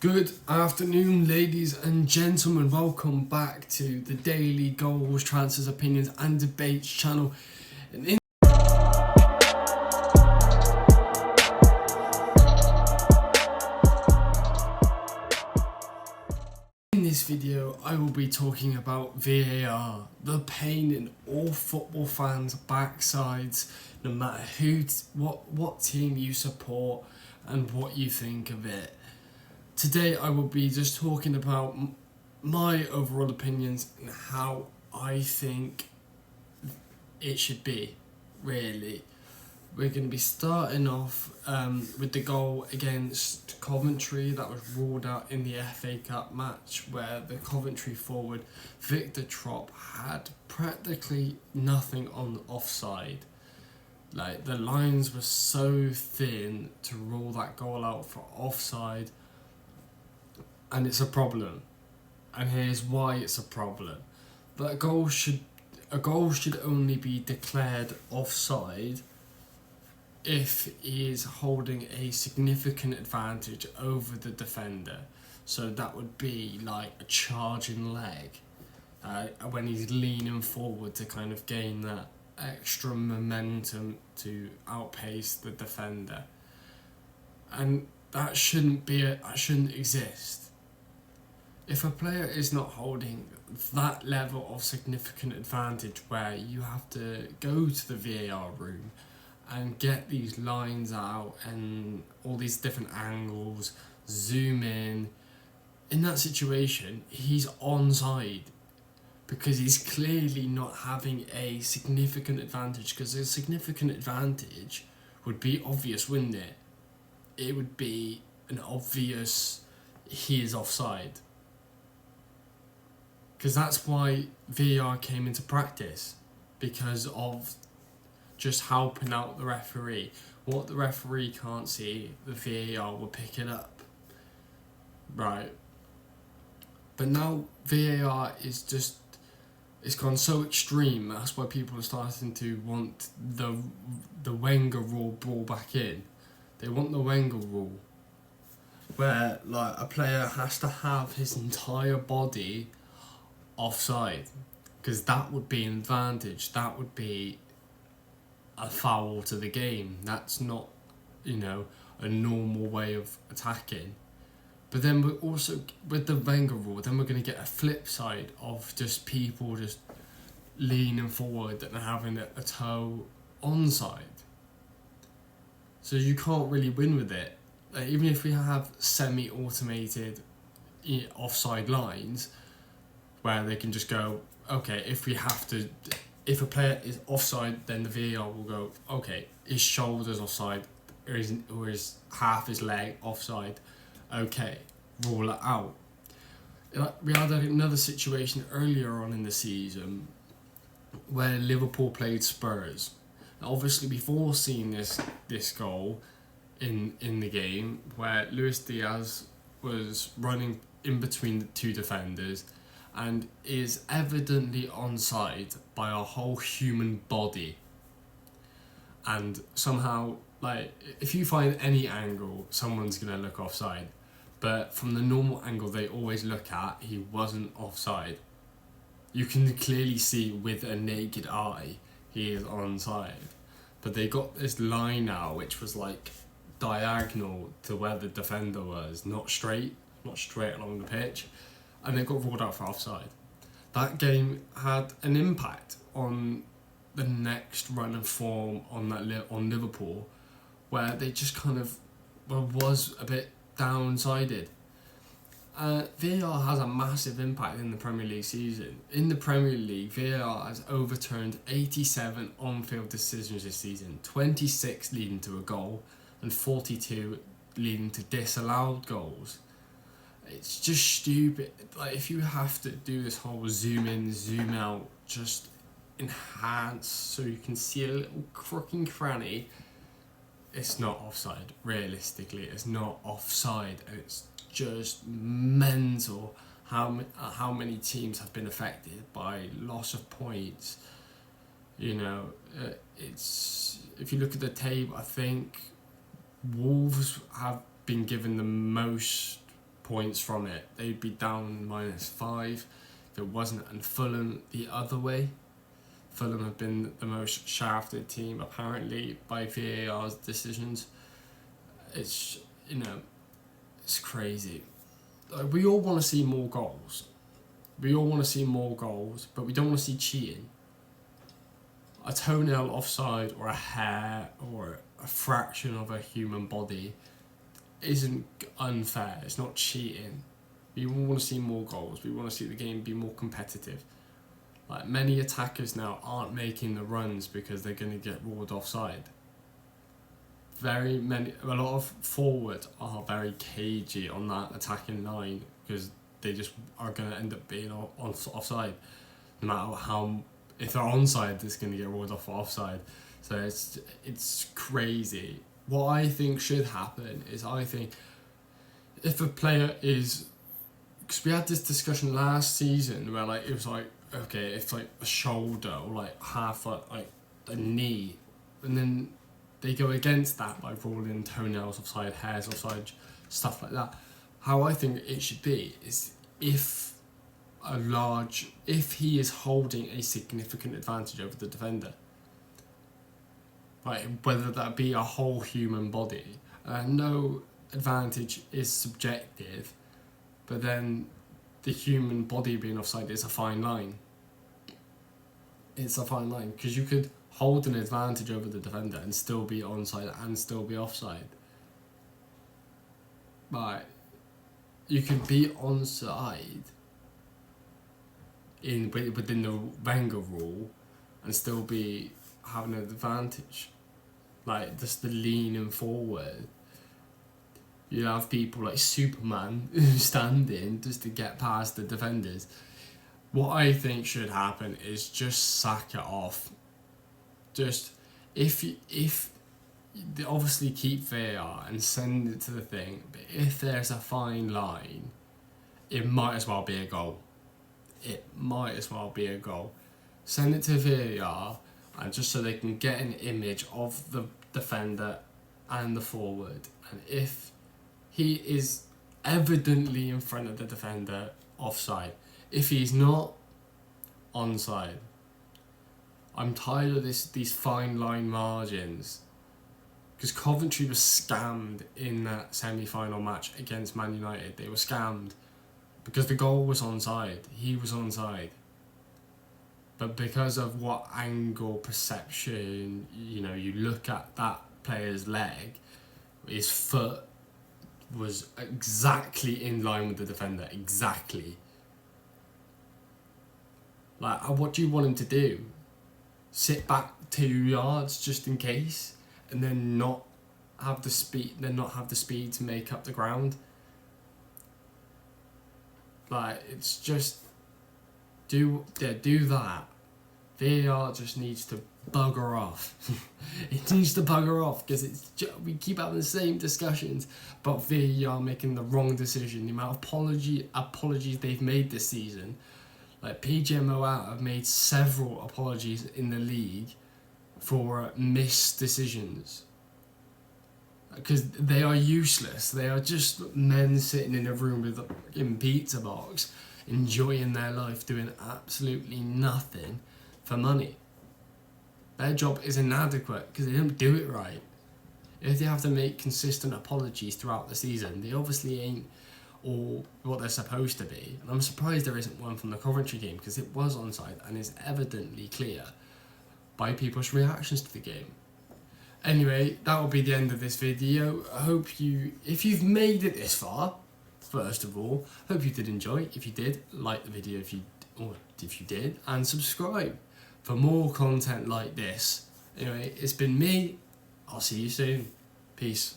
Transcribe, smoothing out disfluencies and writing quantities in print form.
Good afternoon, ladies and gentlemen. Welcome back to the Daily Goals, Transfers, Opinions and Debates channel. And in this video, I will be talking about VAR, the pain in all football fans' backsides, no matter what team you support and what you think of it. Today I will be just talking about my overall opinions and how I think it should be, really. We're going to be starting off with the goal against Coventry that was ruled out in the FA Cup match, where the Coventry forward Victor Trop had practically nothing on offside. Like, the lines were so thin to rule that goal out for offside. And it's a problem, and here's why it's a problem. But a goal should only be declared offside if he is holding a significant advantage over the defender. So that would be like a charging leg, when he's leaning forward to kind of gain that extra momentum to outpace the defender, and that shouldn't exist. If a player is not holding that level of significant advantage where you have to go to the VAR room and get these lines out and all these different angles, zoom in that situation, he's onside because he's clearly not having a significant advantage, because a significant advantage would be obvious, wouldn't it? It would be an obvious he is offside. Because that's why VAR came into practice, because of just helping out the referee. What the referee can't see, the VAR will pick it up. Right. But now VAR is just, it's gone so extreme. That's why people are starting to want the Wenger rule brought back in. They want the Wenger rule, where like a player has to have his entire body offside, because that would be an advantage. That would be a foul to the game. That's not, a normal way of attacking. But then we're also, with the Wenger rule, then we're going to get a flip side of just people just leaning forward and having a toe onside. So you can't really win with it. Like, even if we have semi-automated offside lines, where they can just go, okay, if a player is offside, then the VAR will go, okay, his shoulder's offside, or his half his leg offside, okay, rule it out. We had another situation earlier on in the season where Liverpool played Spurs. Now, obviously, before seeing this goal in the game, where Luis Diaz was running in between the two defenders and is evidently onside by a whole human body, and somehow, like, if you find any angle, someone's gonna look offside, but from the normal angle they always look at, he wasn't offside. You can clearly see with a naked eye he is onside, but they got this line now which was like diagonal to where the defender was, not straight along the pitch, and they got ruled out for offside. That game had an impact on the next run of form on Liverpool, where they just kind of was a bit downsided. VAR has a massive impact in the Premier League season. In the Premier League, VAR has overturned 87 on-field decisions this season, 26 leading to a goal and 42 leading to disallowed goals. It's just stupid. Like, if you have to do this whole zoom in, zoom out, just enhance so you can see a little crook and cranny, it's not offside. Realistically, it's not offside, and it's just mental how many teams have been affected by loss of points. It's, if you look at the table, I think Wolves have been given the most points from it. They'd be down -5 if it wasn't. And Fulham the other way. Fulham have been the most shafted team apparently by VAR's decisions. It's, you know, it's crazy. Like, we all want to see more goals. We all want to see more goals, but we don't want to see cheating. A toenail offside or a hair or a fraction of a human body isn't unfair. It's not cheating. We want to see more goals. We want to see the game be more competitive. Like, many attackers now aren't making the runs because they're going to get ruled offside. A lot of forwards are very cagey on that attacking line because they just are going to end up being offside. No matter how, if they're onside, it's going to get ruled off for offside. So it's crazy. What I think should happen is, I think if a player is, because we had this discussion last season where like it was like, okay, if like a shoulder or like half like a knee, and then they go against that by ruling toenails offside, hairs offside, stuff like that. How I think it should be is if he is holding a significant advantage over the defender, like whether that be a whole human body. No advantage is subjective, but then the human body being offside is a fine line. It's a fine line because you could hold an advantage over the defender and still be onside and still be offside. But you can be onside within the Wenger rule and still be having an advantage. Like, just the leaning forward. You have people like Superman standing just to get past the defenders. What I think should happen is just sack it off. Just, if they obviously keep VAR and send it to the thing, but if there's a fine line, it might as well be a goal. It might as well be a goal. Send it to VAR, and just so they can get an image of the defender and the forward. And if he is evidently in front of the defender, offside. If he's not, onside. I'm tired of these fine line margins. Because Coventry was scammed in that semi-final match against Man United. They were scammed. Because the goal was onside. He was onside. But because of what angle, perception, you know, you look at that player's leg, his foot was exactly in line with the defender. Exactly. Like, what do you want him to do? Sit back 2 yards just in case, and then not have the speed to make up the ground? Like, it's just do that. VAR just needs to bugger off. It needs to bugger off because we keep having the same discussions about VAR making the wrong decision. The amount of apologies they've made this season. Like, PGMOL have made several apologies in the league for missed decisions. Because they are useless. They are just men sitting in a room with a pizza box, enjoying their life, doing absolutely nothing for money. Their job is inadequate because they don't do it right. If they have to make consistent apologies throughout the season, they obviously ain't all what they're supposed to be. And I'm surprised there isn't one from the Coventry game because it was onside and is evidently clear by people's reactions to the game. Anyway, that will be the end of this video. I hope if you've made it this far, first of all, hope you did enjoy. If you did, like the video if you did, and subscribe for more content like this. Anyway, it's been me. I'll see you soon. Peace.